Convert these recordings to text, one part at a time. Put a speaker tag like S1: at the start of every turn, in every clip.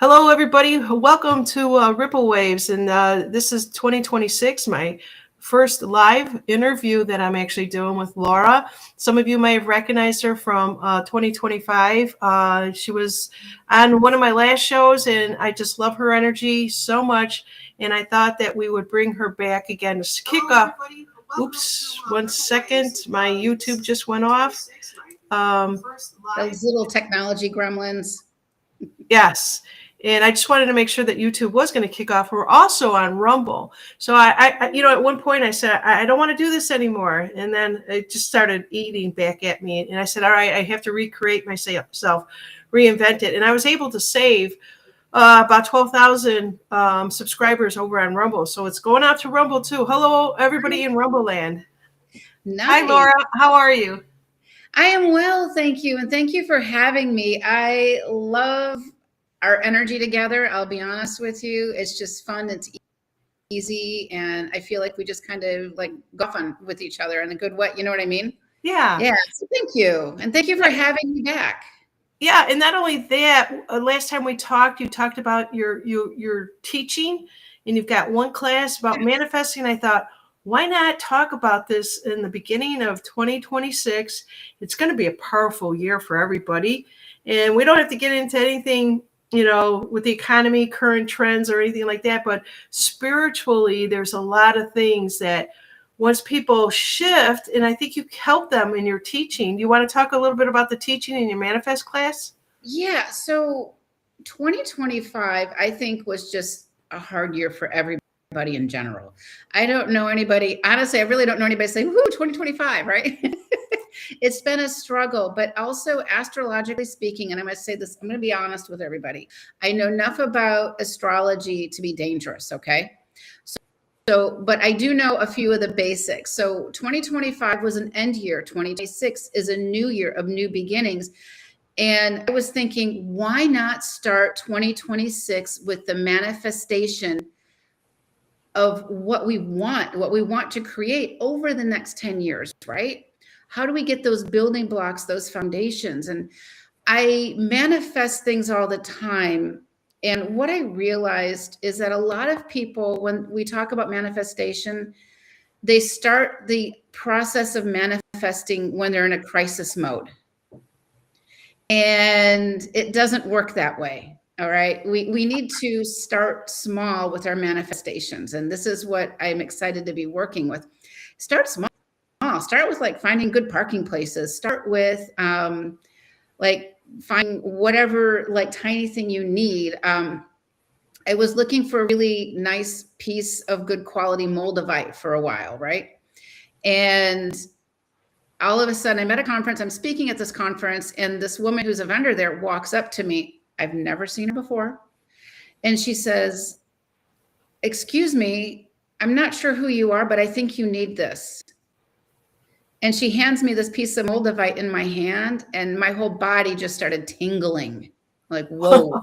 S1: Hello, everybody. Welcome to Ripple Waves. And this is 2026, my first live interview that I'm actually doing with Laura. Some of you may have recognized her from 2025. She was on one of my last shows, and I just love her energy so much. And I thought that we would bring her back again to kick off. Oops, 1 second. My YouTube just went off.
S2: Those little technology gremlins.
S1: Yes. And I just wanted to make sure that YouTube was going to kick off. We're also on Rumble. So at one point I said, I don't want to do this anymore. And then it just started eating back at me. And I said, all right, I have to recreate myself, reinvent it. And I was able to save about 12,000 subscribers over on Rumble. So it's going out to Rumble too. Hello, everybody in Rumble land.
S2: Nice.
S1: Hi, Laura. How are you?
S2: I am well, thank you. And thank you for having me. I love our energy together. I'll be honest with you. It's just fun. It's easy. And I feel like we just kind of like go fun with each other in a good way. You know what I mean?
S1: Yeah.
S2: Yeah. So thank you. And thank you for having me back.
S1: Yeah. And not only that, last time we talked, you talked about your teaching, and you've got one class about manifesting. I thought, why not talk about this in the beginning of 2026? It's going to be a powerful year for everybody. And we don't have to get into anything, with the economy, current trends or anything like that. But spiritually, there's a lot of things that once people shift, and I think you help them in your teaching. Do you want to talk a little bit about the teaching in your manifest class?
S2: Yeah. So 2025, I think, was just a hard year for everybody in general. I don't know anybody, honestly, I really don't know anybody saying, whoo, 2025, right? It's been a struggle, but also astrologically speaking, and I must say this, I'm going to be honest with everybody. I know enough about astrology to be dangerous, okay? But I do know a few of the basics. So 2025 was an end year. 2026 is a new year of new beginnings. And I was thinking, why not start 2026 with the manifestation of what we want to create over the next 10 years, right? How do we get those building blocks, those foundations? And I manifest things all the time. And what I realized is that a lot of people, when we talk about manifestation, they start the process of manifesting when they're in a crisis mode. And it doesn't work that way. All right. We need to start small with our manifestations. And this is what I'm excited to be working with. Start small. Start with like finding good parking places. Start with like find whatever like tiny thing you need. I was looking for a really nice piece of good quality moldavite for a while, right? And all of a sudden I'm at a conference, I'm speaking at this conference, and this woman who's a vendor there walks up to me. I've never seen her before. And she says, excuse me, I'm not sure who you are, but I think you need this. And she hands me this piece of moldavite in my hand, and my whole body just started tingling. Like, whoa.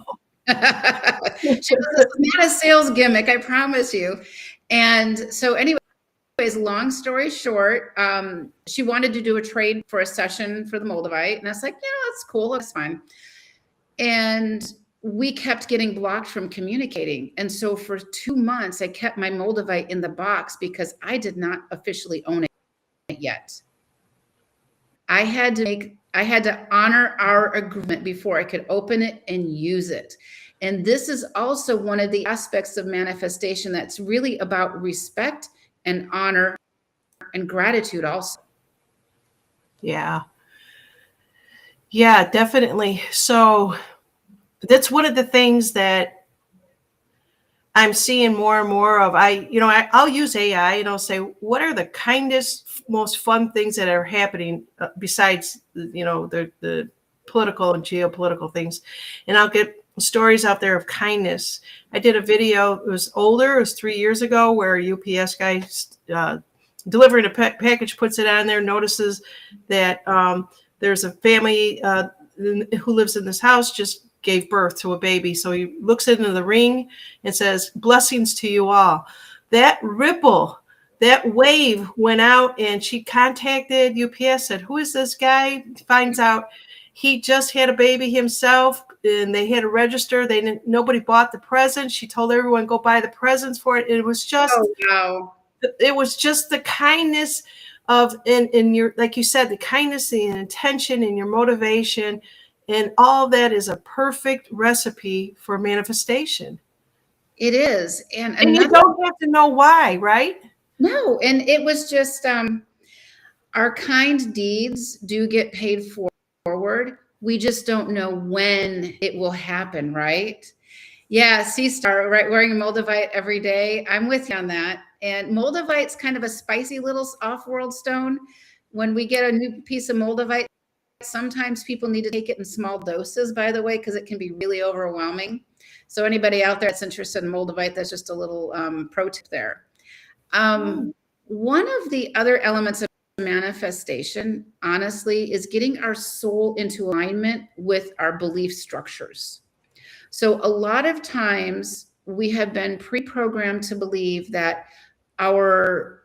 S2: She goes, this is not a sales gimmick, I promise you. And so anyways, long story short, she wanted to do a trade for a session for the moldavite. And I was like, yeah, that's cool. That's fine. And we kept getting blocked from communicating. And so for 2 months, I kept my moldavite in the box because I did not officially own it yet. I had to honor our agreement before I could open it and use it. And this is also one of the aspects of manifestation that's really about respect and honor and gratitude also.
S1: Yeah. Yeah, definitely. So that's one of the things that I'm seeing more and more of. I'll use AI and I'll say, what are the kindest, most fun things that are happening besides, the political and geopolitical things. And I'll get stories out there of kindness. I did a video, it was older, it was 3 years ago, where a UPS guy delivering a package puts it on there, notices that there's a family who lives in this house just gave birth to a baby. So he looks into the ring and says, blessings to you all. That ripple, that wave went out, and she contacted UPS, said, who is this guy? Finds out he just had a baby himself, and they had to register. Nobody bought the presents. She told everyone go buy the presents for it. It was just,
S2: Oh, wow.
S1: it was just the kindness of, in your, like you said, the kindness, the intention, and your motivation, and all that is a perfect recipe for manifestation.
S2: It is. And
S1: And you
S2: another,
S1: don't have to know why, right?
S2: no, and it was just, our kind deeds do get paid forward. We just don't know when it will happen, right? Yeah, Sea Star, right? Wearing a Moldavite every day. I'm with you on that. And Moldavite's kind of a spicy little off-world stone. When we get a new piece of Moldavite, sometimes people need to take it in small doses, by the way, because it can be really overwhelming. So anybody out there that's interested in Moldavite, that's just a little pro tip there. One of the other elements of manifestation, honestly, is getting our soul into alignment with our belief structures. So a lot of times we have been pre-programmed to believe that we're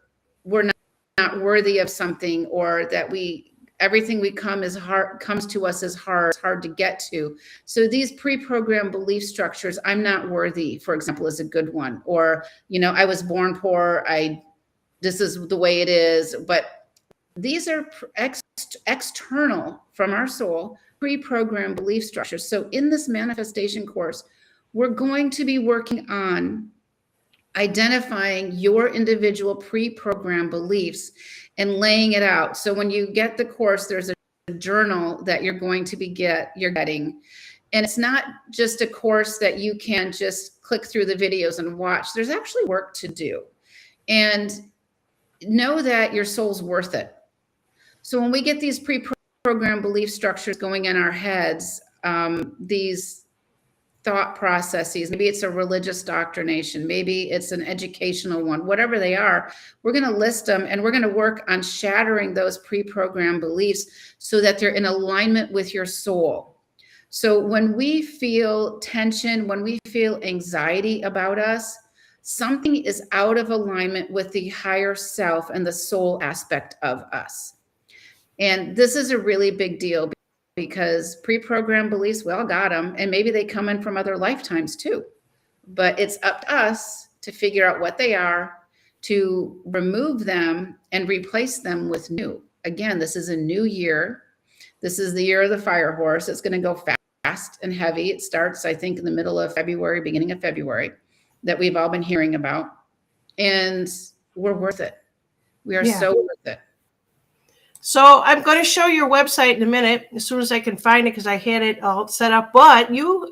S2: not worthy of something, or that everything we comes to us as hard, it's hard to get to. So these pre-programmed belief structures, I'm not worthy, for example, is a good one. Or, I was born poor, this is the way it is. But these are external from our soul, pre-programmed belief structures. So in this manifestation course, we're going to be working on identifying your individual pre-programmed beliefs and laying it out. So when you get the course, there's a journal that you're going to you're getting. And it's not just a course that you can just click through the videos and watch. There's actually work to do. And know that your soul's worth it. So when we get these pre-programmed belief structures going in our heads, these thought processes, maybe it's a religious doctrination, maybe it's an educational one, whatever they are, we're going to list them, and we're going to work on shattering those pre-programmed beliefs so that they're in alignment with your soul. So when we feel tension, when we feel anxiety about us, something is out of alignment with the higher self and the soul aspect of us. And this is a really big deal, because pre-programmed beliefs, we all got them, and maybe they come in from other lifetimes too. But it's up to us to figure out what they are, to remove them and replace them with new. Again, this is a new year. This is the year of the fire horse. It's going to go fast and heavy. It starts, I think, in the middle of February, beginning of February, that we've all been hearing about. And we're worth it. We are so worth it.
S1: So I'm going to show your website in a minute, as soon as I can find it, because I had it all set up. But you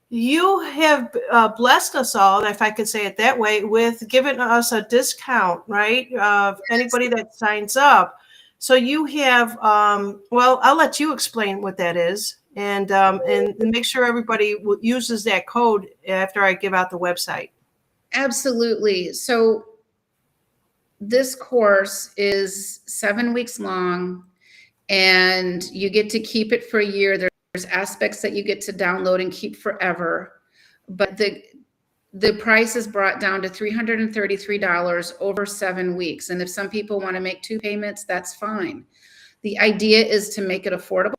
S1: have blessed us all, if I could say it that way, with giving us a discount, right? Of anybody that signs up. So you have, well, I'll let you explain what that is, and make sure everybody uses that code after I give out the website. Absolutely.
S2: So this course is 7 weeks long, and you get to keep it for a year. There's aspects that you get to download and keep forever, but the price is brought down to $333 over 7 weeks. And if some people want to make 2 payments, that's fine. The idea is to make it affordable.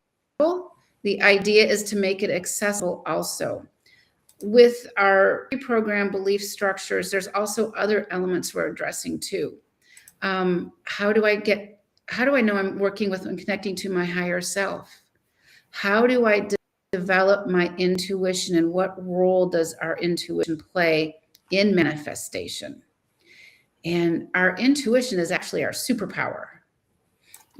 S2: The idea is to make it accessible also. With our pre-programmed belief structures, there's also other elements we're addressing too. How do I know I'm working with and connecting to my higher self? How do I develop my intuition, and what role does our intuition play in manifestation? And our intuition is actually our superpower.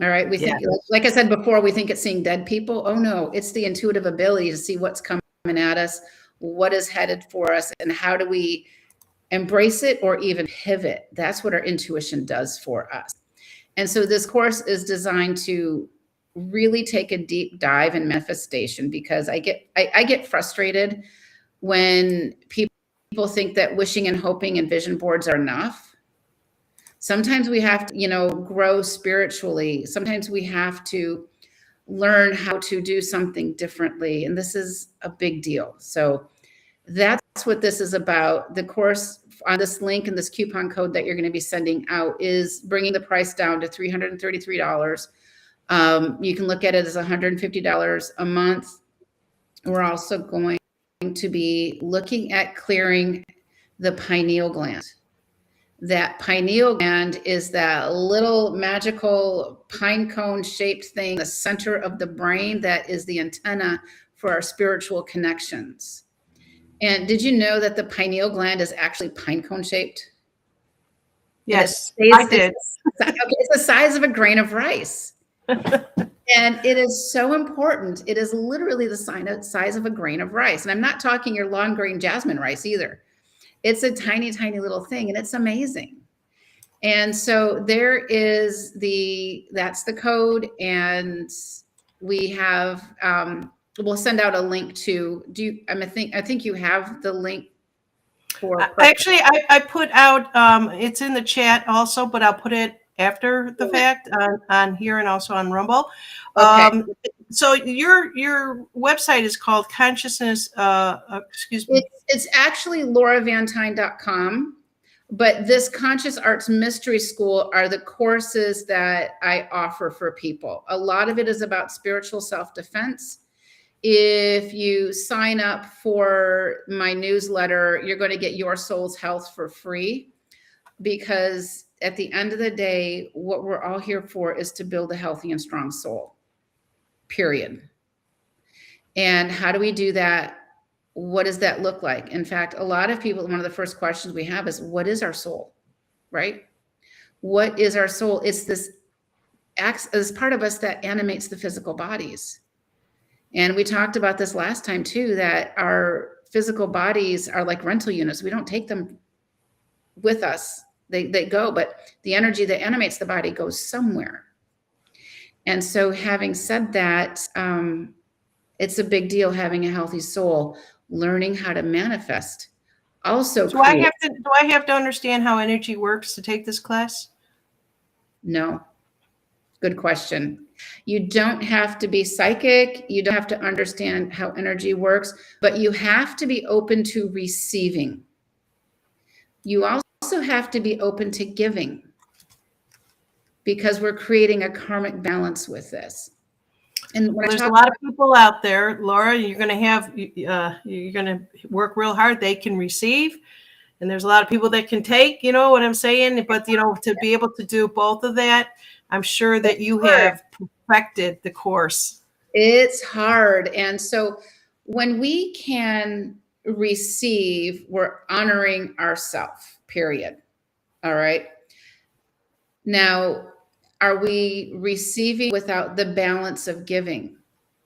S2: All right. We think, like I said before, we think it's seeing dead people. Oh no, it's the intuitive ability to see what's coming at us, what is headed for us, and how do we embrace it or even pivot. That's what our intuition does for us. And so this course is designed to really take a deep dive in manifestation, because I get frustrated when people think that wishing and hoping and vision boards are enough. Sometimes we have to, grow spiritually. Sometimes we have to learn how to do something differently. And this is a big deal. So that's what this is about. The course on this link and this coupon code that you're going to be sending out is bringing the price down to $333. You can look at it as $150 a month. We're also going to be looking at clearing the pineal gland. That pineal gland is that little magical pine cone shaped thing, the center of the brain that is the antenna for our spiritual connections. And did you know that the pineal gland is actually pine cone shaped?
S1: Yes, I did.
S2: It's the size of a grain of rice. And it is so important. It is literally the size of a grain of rice. And I'm not talking your long grain jasmine rice either. It's a tiny, tiny little thing, and it's amazing. And so that's the code. And we have, we'll send out a link to, I think you have the link for.
S1: Actually, I put out, it's in the chat also, but I'll put it after the fact on here and also on Rumble.
S2: Okay.
S1: So your website is called Consciousness, excuse me.
S2: It's actually lauravantine.com, but this Conscious Arts Mystery School are the courses that I offer for people. A lot of it is about spiritual self-defense. If you sign up for my newsletter, you're going to get Your Soul's Health for free, because at the end of the day, what we're all here for is to build a healthy and strong soul, period. And how do we do that? What does that look like? In fact, a lot of people, one of the first questions we have is, what is our soul, right? What is our soul? It's this as part of us that animates the physical bodies. And we talked about this last time too, that our physical bodies are like rental units. We don't take them with us. They go, but the energy that animates the body goes somewhere. And so having said that, it's a big deal having a healthy soul, learning how to manifest. Also,
S1: do I have to understand how energy works to take this class?
S2: No. Good question. You don't have to be psychic. You don't have to understand how energy works, but you have to be open to receiving. You also have to be open to giving, because we're creating a karmic balance with this. And
S1: there's a lot of people out there, Laura, you're going to work real hard. They can receive, and there's a lot of people that can take, you know what I'm saying? But, you know, to be able to do both of that, I'm sure that you have perfected the course.
S2: It's hard. And so when we can receive, we're honoring ourselves, period. All right. Now, are we receiving without the balance of giving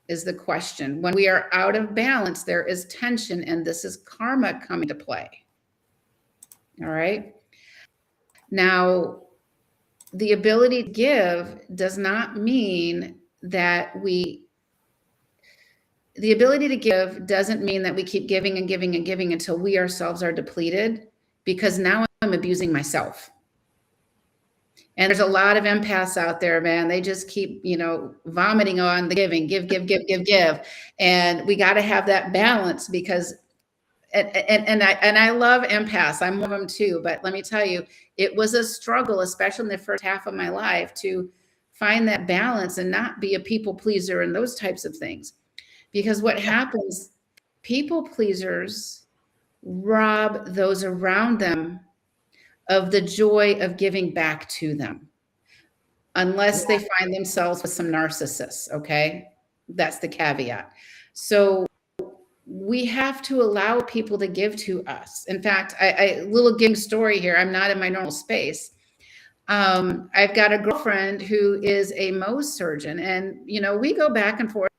S2: is the question. When we are out of balance, there is tension, and this is karma coming to play. All right. Now, the ability to give does not mean that the ability to give doesn't mean that we keep giving and giving and giving until we ourselves are depleted, because now I'm abusing myself. And there's a lot of empaths out there, man. They just keep, vomiting on the giving, give. And we got to have that balance, because, and I love empaths. I'm one of them too. But let me tell you, it was a struggle, especially in the first half of my life, to find that balance and not be a people pleaser and those types of things. Because what happens, people pleasers rob those around them of the joy of giving back to them, unless they find themselves with some narcissists. Okay. That's the caveat. So we have to allow people to give to us. In fact, a little giving story here. I'm not in my normal space. I've got a girlfriend who is a Mohs surgeon, and, we go back and forth.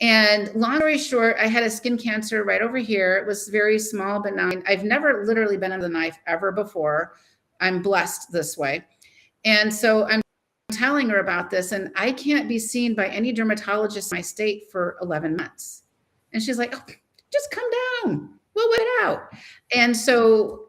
S2: And long story short, I had a skin cancer right over here. It was very small, benign. I've never literally been under the knife ever before. I'm blessed this way. And so I'm telling her about this, and I can't be seen by any dermatologist in my state for 11 months. And she's like, oh, just come down. We'll wait it out. And so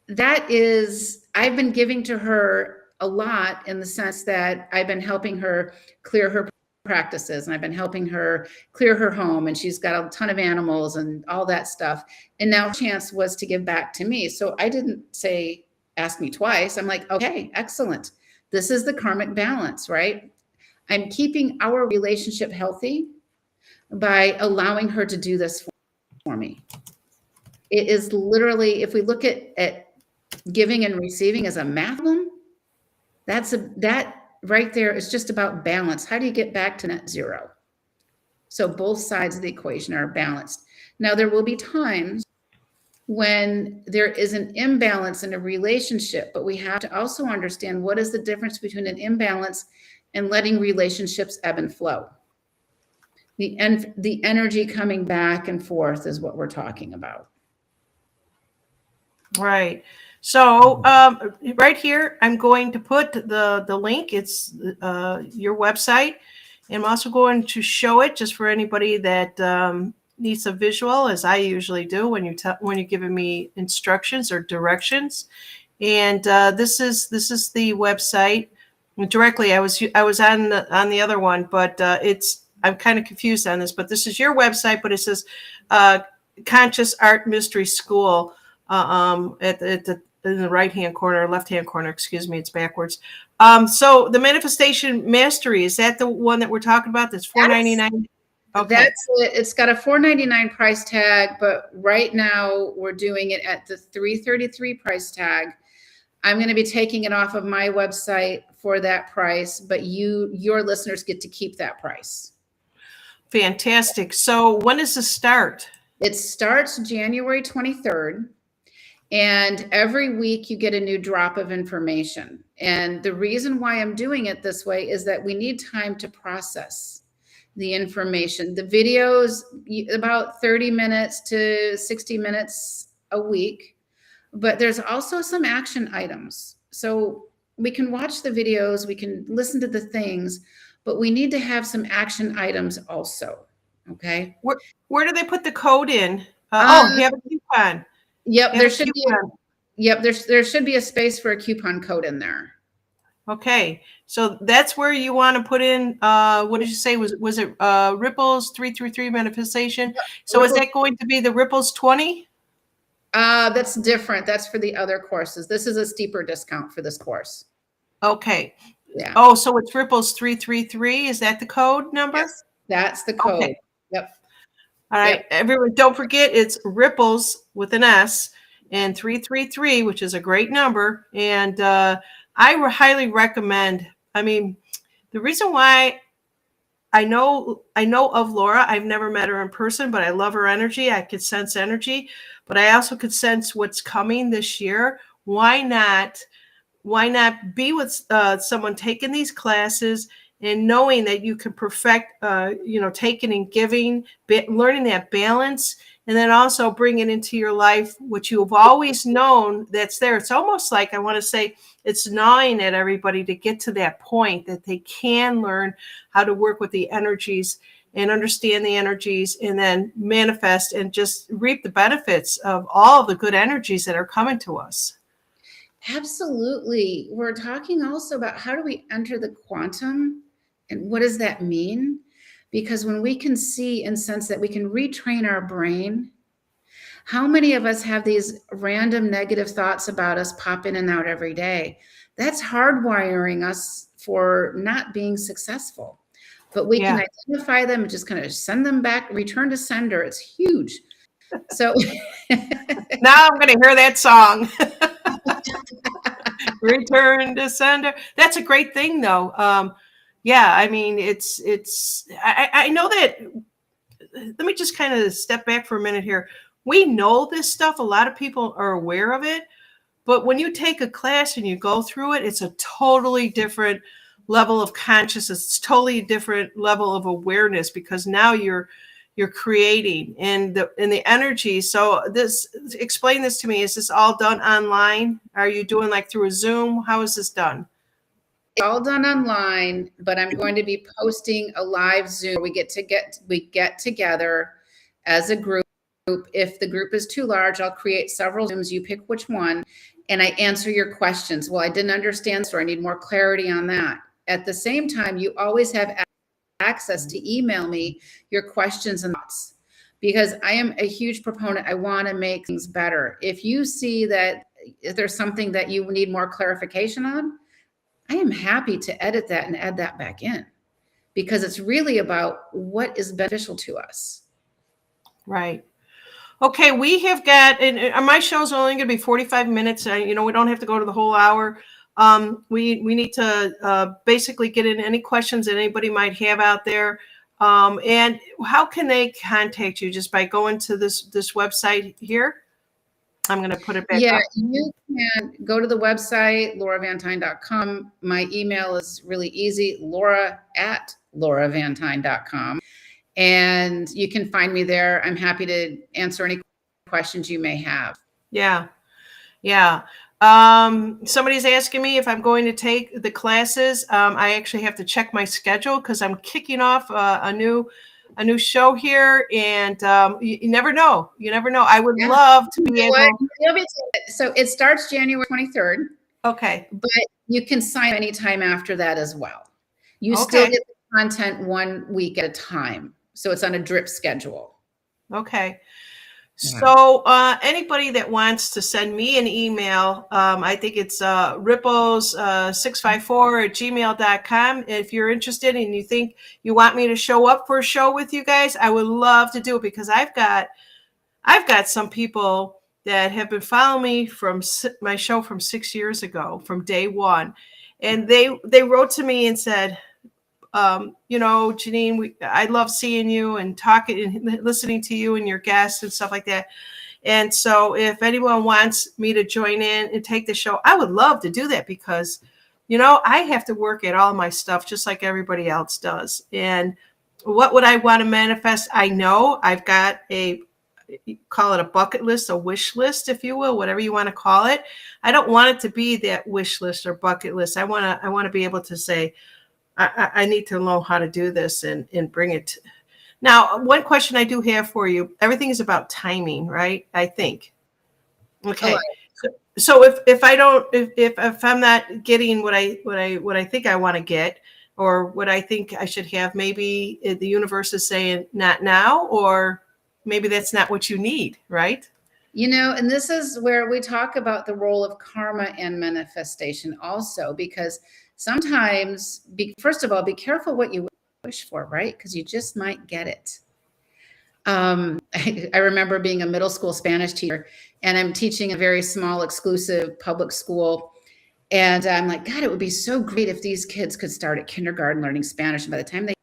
S2: I've been giving to her a lot, in the sense that I've been helping her clear her practices, and I've been helping her clear her home, and she's got a ton of animals and all that stuff. And now chance was to give back to me. So I didn't say, ask me twice. I'm like, okay, excellent. This is the karmic balance, right? I'm keeping our relationship healthy by allowing her to do this for me. It is literally, if we look at giving and receiving as a math problem, that right there is just about balance. How do you get back to net zero? So both sides of the equation are balanced. Now, there will be times when there is an imbalance in a relationship, but we have to also understand what is the difference between an imbalance and letting relationships ebb and flow. The energy coming back and forth is what we're talking about.
S1: Right. So right here, I'm going to put the link. It's your website. And I'm also going to show it just for anybody that needs a visual, as I usually do when you're giving me instructions or directions. And this is the website. Directly, I was on the other one, but I'm kind of confused on this. But this is your website, but it says Conscious Art Mystery School at the in the left hand corner, excuse me, it's backwards. So the Manifestation Mastery, is that the one that we're talking about? That's $4.99. Okay.
S2: That's it. It's got a $4.99 price tag, but right now we're doing it at the $3.33 price tag. I'm going to be taking it off of my website for that price, but your listeners get to keep that price.
S1: Fantastic. So when does this start?
S2: It starts January 23rd. And every week you get a new drop of information. And the reason why I'm doing it this way is that we need time to process the information. The videos, about 30 minutes to 60 minutes a week, but there's also some action items. So we can watch the videos, we can listen to the things, but we need to have some action items also. Okay.
S1: Where do they put the code in? You have a coupon.
S2: Yep, there should be. Yep, there should be a space for a coupon code in there.
S1: Okay, so that's where you want to put in. What did you say? Was it Ripples 333 Manifestation? Yep. So Ripples. Is that going to be the Ripples 20?
S2: That's different. That's for the other courses. This is a steeper discount for this course.
S1: Okay.
S2: Yeah.
S1: Oh, so it's Ripples 333. Is that the code number?
S2: Yes, that's the code. Okay. Yep.
S1: All right, yep. Everyone, don't forget it's Ripples with an S and 333, which is a great number. And I highly recommend. I mean, the reason why I know of Laura, I've never met her in person, but I love her energy. I could sense energy, but I also could sense what's coming this year. Why not be with someone taking these classes and knowing that you can perfect, taking and giving, learning that balance, and then also bring it into your life, what you have always known that's there. It's almost like, I want to say, it's gnawing at everybody to get to that point that they can learn how to work with the energies and understand the energies and then manifest and just reap the benefits of all the good energies that are coming to us.
S2: Absolutely. We're talking also about how do we enter the quantum and what does that mean? Because when we can see and sense that we can retrain our brain, how many of us have these random negative thoughts about us pop in and out every day? That's hardwiring us for not being successful. But we can identify them and just kind of send them back, return to sender. It's huge. So
S1: now I'm going to hear that song. Return to sender. That's a great thing, though. I mean, I know that. Let me just kind of step back for a minute here. We know this stuff. A lot of people are aware of it. But when you take a class and you go through it, it's a totally different level of consciousness. It's totally different level of awareness because now you're creating and the energy. So explain this to me. Is this all done online? Are you doing like through a Zoom? How is this done?
S2: It's all done online, but I'm going to be posting a live Zoom. We get together as a group. If the group is too large, I'll create several Zooms. You pick which one, and I answer your questions. Well, I didn't understand, so I need more clarity on that. At the same time, you always have access to email me your questions and thoughts because I am a huge proponent. I want to make things better. If you see that if there's something that you need more clarification on, I am happy to edit that and add that back in, because it's really about what is beneficial to us.
S1: Right. Okay, we have got, and my show's only going to be 45 minutes. We don't have to go to the whole hour. We need to basically get in any questions that anybody might have out there. And how can they contact you? Just by going to this website here? I'm going to put it back
S2: Yeah,
S1: up.
S2: you can go to the website, lauravantyne.com. My email is really easy, laura@lauravantyne.com. And you can find me there. I'm happy to answer any questions you may have.
S1: Yeah. Yeah. Somebody's asking me if I'm going to take the classes. I actually have to check my schedule because I'm kicking off a new show here, and you never know. You never know. I would love to be able.
S2: So it starts January 23rd.
S1: Okay.
S2: But you can sign anytime after that as well. You still
S1: Okay.
S2: get the content 1 week at a time. So it's on a drip schedule.
S1: Okay.
S2: Yeah.
S1: So anybody that wants to send me an email, I think it's ripples654@gmail.com. If you're interested and you think you want me to show up for a show with you guys, I would love to do it, because I've got some people that have been following me from my show from 6 years ago, from day one. And they wrote to me and said, Janine, I love seeing you and talking and listening to you and your guests and stuff like that. And so if anyone wants me to join in and take the show, I would love to do that, because, I have to work at all my stuff just like everybody else does. And what would I want to manifest? I know I've got call it a bucket list, a wish list, if you will, whatever you want to call it. I don't want it to be that wish list or bucket list. I want to be able to say, I need to know how to do this and bring it. Now, one question I do have for you, everything is about timing, right? I think. Okay. So if I don't, if I'm not getting what I think I want to get, or what I think I should have, maybe the universe is saying not now, or maybe that's not what you need, right?
S2: And this is where we talk about the role of karma and manifestation also, because sometimes, first of all, be careful what you wish for, right? Because you just might get it. I remember being a middle school Spanish teacher, and I'm teaching a very small, exclusive public school. And I'm like, God, it would be so great if these kids could start at kindergarten learning Spanish. And by the time they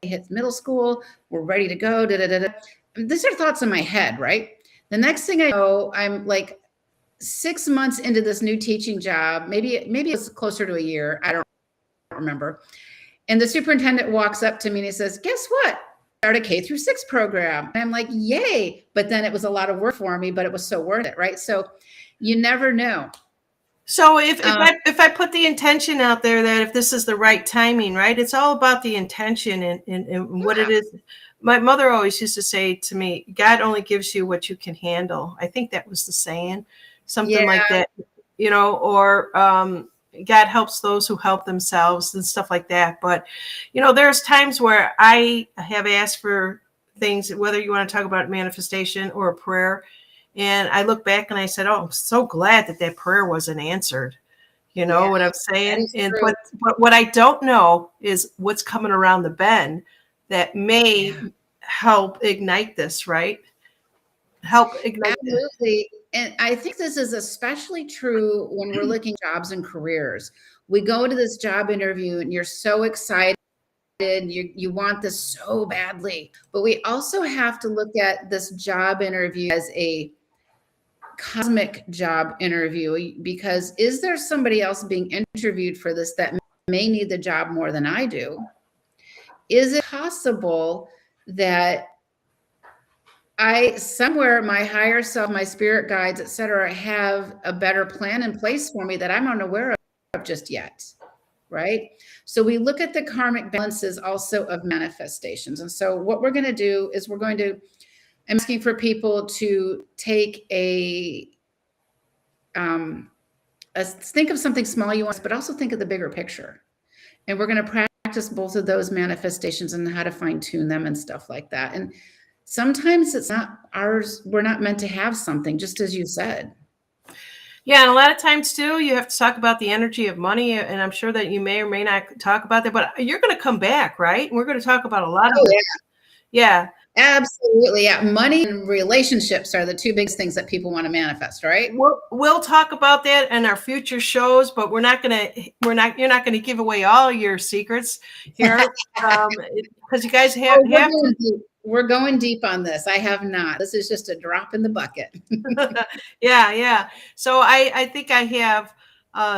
S2: hit middle school, we're ready to go. These are thoughts in my head, right? The next thing I know, I'm like 6 months into this new teaching job. Maybe it's closer to a year. I don't remember. And the superintendent walks up to me and he says, guess what? Start a K-6 program. And I'm like, yay. But then it was a lot of work for me, but it was so worth it, right? So you never know.
S1: So if I put the intention out there that if this is the right timing, right? It's all about the intention and what it is. My mother always used to say to me, God only gives you what you can handle. I think that was the saying, something like that, or God helps those who help themselves and stuff like that. But, there's times where I have asked for things, whether you want to talk about manifestation or a prayer. And I look back and I said, oh, I'm so glad that prayer wasn't answered. You know what I'm saying? And but what I don't know is what's coming around the bend that may help ignite this, right? Help ignite.
S2: Absolutely. And I think this is especially true when we're looking at jobs and careers. We go to this job interview and you're so excited. You want this so badly. But we also have to look at this job interview as a cosmic job interview, because is there somebody else being interviewed for this that may need the job more than I do? Is it possible that somewhere my higher self, my spirit guides, etc., have a better plan in place for me that I'm unaware of just yet? Right? So we look at the karmic balances also of manifestations. And so what we're going to do is I'm asking for people to take think of something small you want, but also think of the bigger picture. And we're going to practice both of those manifestations and how to fine tune them and stuff like that. And sometimes it's not ours. We're not meant to have something, just as you said.
S1: Yeah, and a lot of times too, you have to talk about the energy of money, and I'm sure that you may or may not talk about that, but you're going to come back, right? We're going to talk about a lot of
S2: Oh,
S1: this.
S2: yeah.
S1: Yeah.
S2: Absolutely. Yeah. Money and relationships are the two biggest things that people want to manifest, right?
S1: We'll talk about that in our future shows, but you're not gonna give away all your secrets here. Because you guys
S2: Oh,
S1: have to.
S2: we're going deep on this. I have not. This is just a drop in the bucket.
S1: Yeah, yeah. So I think I have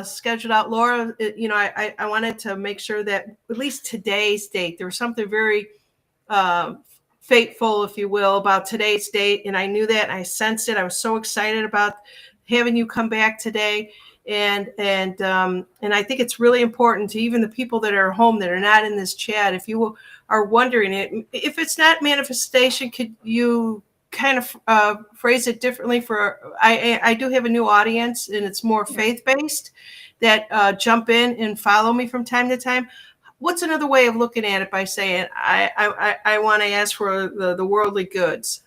S1: scheduled out Laura. I wanted to make sure that at least today's date, there was something very uh, fateful, if you will, about today's date. And I knew that, and I sensed it. I was so excited about having you come back today. And I think it's really important to even the people that are home that are not in this chat. If you are wondering it, if it's not manifestation, could you kind of phrase it differently? I do have a new audience, and it's more faith based that jump in and follow me from time to time. What's another way of looking at it by saying I want to ask for the worldly goods?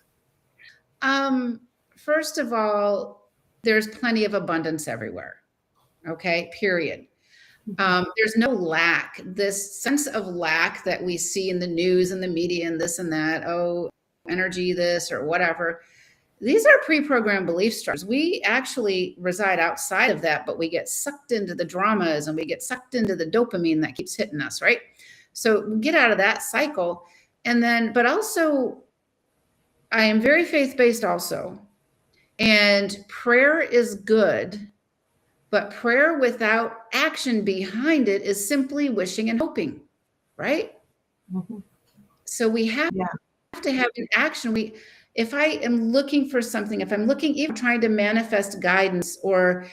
S2: First of all, there's plenty of abundance everywhere. Okay, period. There's no lack. This sense of lack that we see in the news and the media and this and that, oh, energy, this or whatever. These are pre-programmed belief structures. We actually reside outside of that, but we get sucked into the dramas and we get sucked into the dopamine that keeps hitting us, right? So we get out of that cycle. And then, but also, I am very faith-based also. And prayer is good, but prayer without action behind it is simply wishing and hoping, right?
S1: Mm-hmm.
S2: So we have to have an action. If I am looking for something, if I'm looking, even trying to manifest guidance or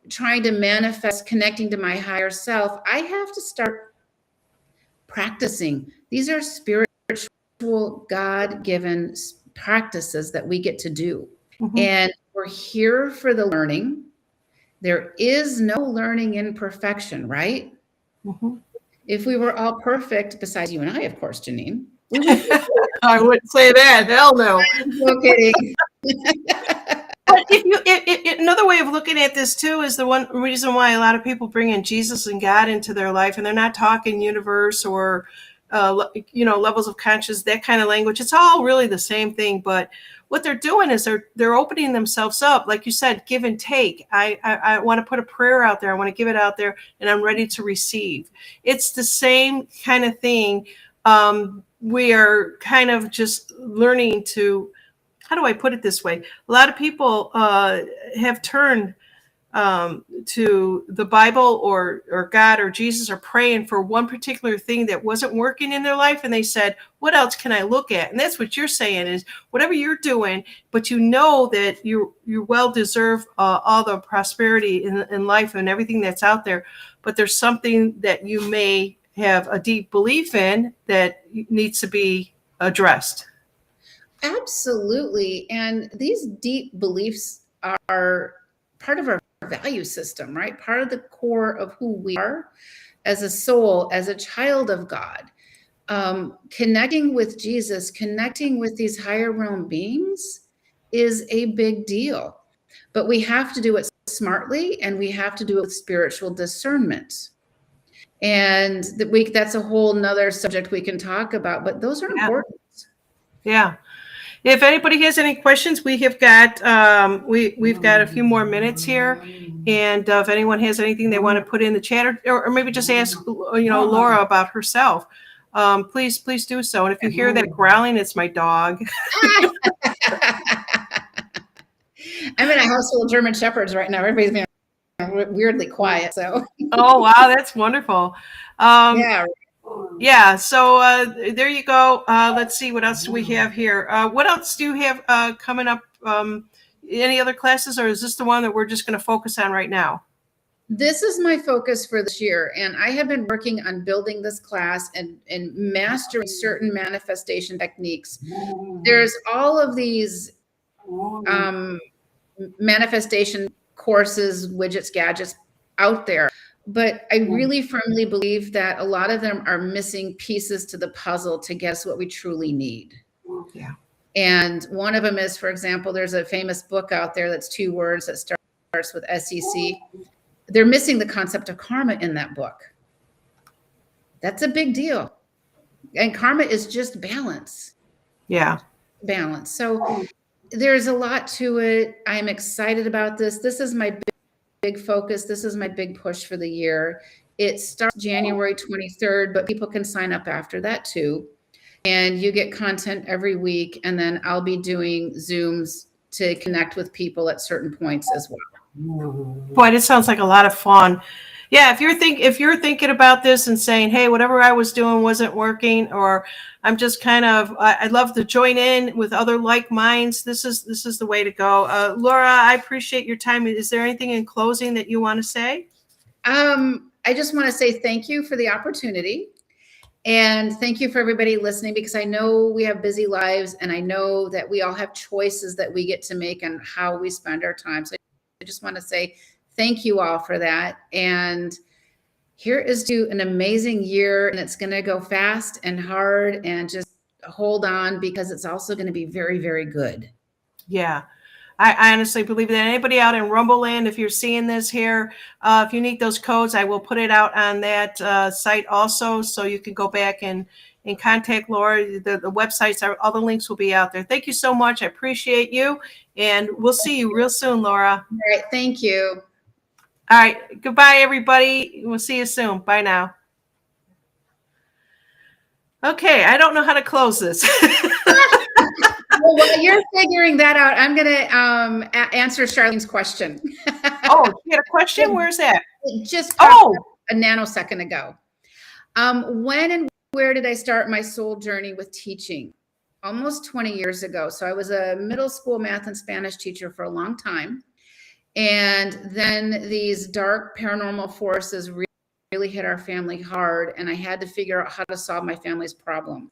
S2: trying to manifest connecting to my higher self, I have to start practicing. These are spiritual, God-given practices that we get to do.
S1: Mm-hmm.
S2: And we're here for the learning. There is no learning in perfection, right?
S1: Mm-hmm.
S2: If we were all perfect, besides you and I, of course, Janine, we would.
S1: I wouldn't say that. Hell no.
S2: No kidding.
S1: But another way of looking at this too is the one reason why a lot of people bring in Jesus and God into their life, and they're not talking universe or levels of conscious, that kind of language. It's all really the same thing, but what they're doing is they're opening themselves up, like you said, give and take. I want to put a prayer out there. I want to give it out there, and I'm ready to receive. It's the same kind of thing. We are kind of just learning to, how do I put it this way? A lot of people have turned to the Bible or God or Jesus or praying for one particular thing that wasn't working in their life. And they said, what else can I look at? And that's what you're saying is whatever you're doing, but you know that you well deserve all the prosperity in life and everything that's out there. But there's something that you may have a deep belief in that needs to be addressed.
S2: Absolutely. And these deep beliefs are part of our value system, right? Part of the core of who we are as a soul, as a child of God. Connecting with Jesus, connecting with these higher realm beings is a big deal. But we have to do it smartly, and we have to do it with spiritual discernment. And that's a whole nother subject we can talk about, but those are important.
S1: Yeah. If anybody has any questions, we have got we've got a few more minutes here, and if anyone has anything they want to put in the chat, or maybe just ask Laura about herself, please do so. And if you hear that growling, it's my dog.
S2: I'm in a house full of German Shepherds right now. Everybody's being weirdly quiet. So.
S1: Oh wow, that's wonderful.
S2: Yeah.
S1: Yeah, so there you go. Let's see, what else do we have here? What else do you have coming up? Any other classes, or is this the one that we're just going to focus on right now?
S2: This is my focus for this year, and I have been working on building this class and mastering certain manifestation techniques. There's all of these manifestation courses, widgets, gadgets out there. But I really firmly believe that a lot of them are missing pieces to the puzzle to get us what we truly need.
S1: Yeah.
S2: And one of them is, for example, there's a famous book out there that's 2 words that start starts with SEC, they're missing the concept of karma in that book. That's a big deal. And karma is just balance.
S1: Yeah.
S2: Balance. So there's a lot to it. I'm excited about this. This is my big focus. This is my big push for the year. It starts January 23rd, but people can sign up after that too. And you get content every week. And then I'll be doing Zooms to connect with people at certain points as well.
S1: Boy, this sounds like a lot of fun. Yeah, if you're thinking about this and saying, hey, whatever I was doing wasn't working, or I'm just I'd love to join in with other like minds, this is the way to go. Laura, I appreciate your time. Is there anything in closing that you want to say?
S2: I just want to say thank you for the opportunity. And thank you for everybody listening, because I know we have busy lives, and I know that we all have choices that we get to make on how we spend our time. So I just want to say thank you all for that. And here is to an amazing year, and it's going to go fast and hard, and just hold on, because it's also going to be very, very good.
S1: Yeah. I honestly believe that. Anybody out in Rumble Land, if you're seeing this here, if you need those codes, I will put it out on that site also, so you can go back and contact Laura. The websites all the links will be out there. Thank you so much. I appreciate you, and we'll see you real soon, Laura.
S2: All right. Thank you.
S1: All right. Goodbye, everybody. We'll see you soon. Bye now. Okay. I don't know how to close this.
S2: Well, while you're figuring that out, I'm going to answer Charlene's question.
S1: Oh, you had a question? Where's that?
S2: It just popped up a nanosecond ago. When and where did I start my soul journey with teaching? Almost 20 years ago. So I was a middle school math and Spanish teacher for a long time. And then these dark paranormal forces really hit our family hard. And I had to figure out how to solve my family's problem.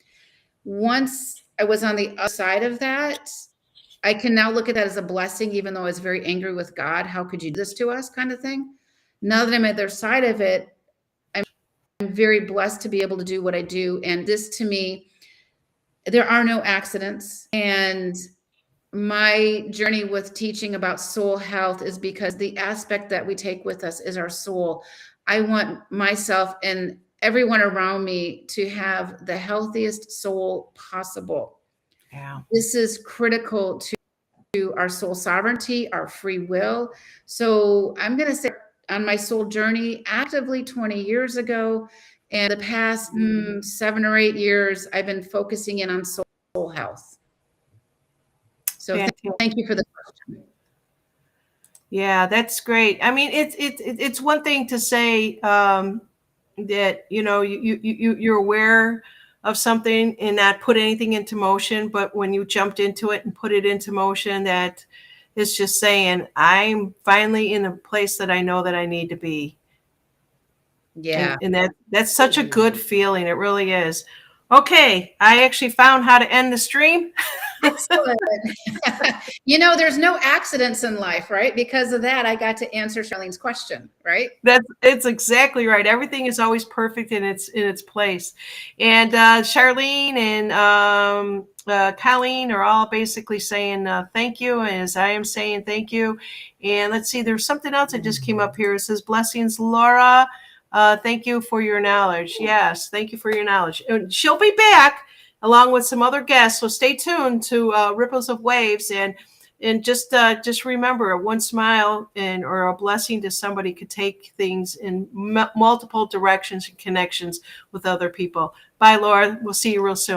S2: Once I was on the other side of that, I can now look at that as a blessing, even though I was very angry with God. How could you do this to us, kind of thing? Now that I'm at their side of it, I'm very blessed to be able to do what I do. And this, to me, there are no accidents. And my journey with teaching about soul health is because the aspect that we take with us is our soul. I want myself and everyone around me to have the healthiest soul possible.
S1: Yeah.
S2: This is critical to our soul sovereignty, our free will. So I'm going to say on my soul journey actively 20 years ago, and the past 7 or 8 years, I've been focusing in on soul health. So thank you for the question.
S1: Yeah, that's great. I mean, it's one thing to say that you're aware of something and not put anything into motion, but when you jumped into it and put it into motion, that is just saying, I'm finally in a place that I know that I need to be.
S2: Yeah.
S1: And that's such a good feeling. It really is. Okay, I actually found how to end the stream.
S2: Excellent. There's no accidents in life, right? Because of that, I got to answer Charlene's question, right?
S1: It's exactly right. Everything is always perfect in its place. And Charlene and Colleen are all basically saying thank you, as I am saying thank you. And let's see, there's something else that just came up here. It says, blessings, Laura. Thank you for your knowledge. Yes, thank you for your knowledge. And she'll be back along with some other guests. So stay tuned to Ripples of Waves, and just remember, one smile or a blessing to somebody could take things in multiple directions and connections with other people. Bye, Laura. We'll see you real soon.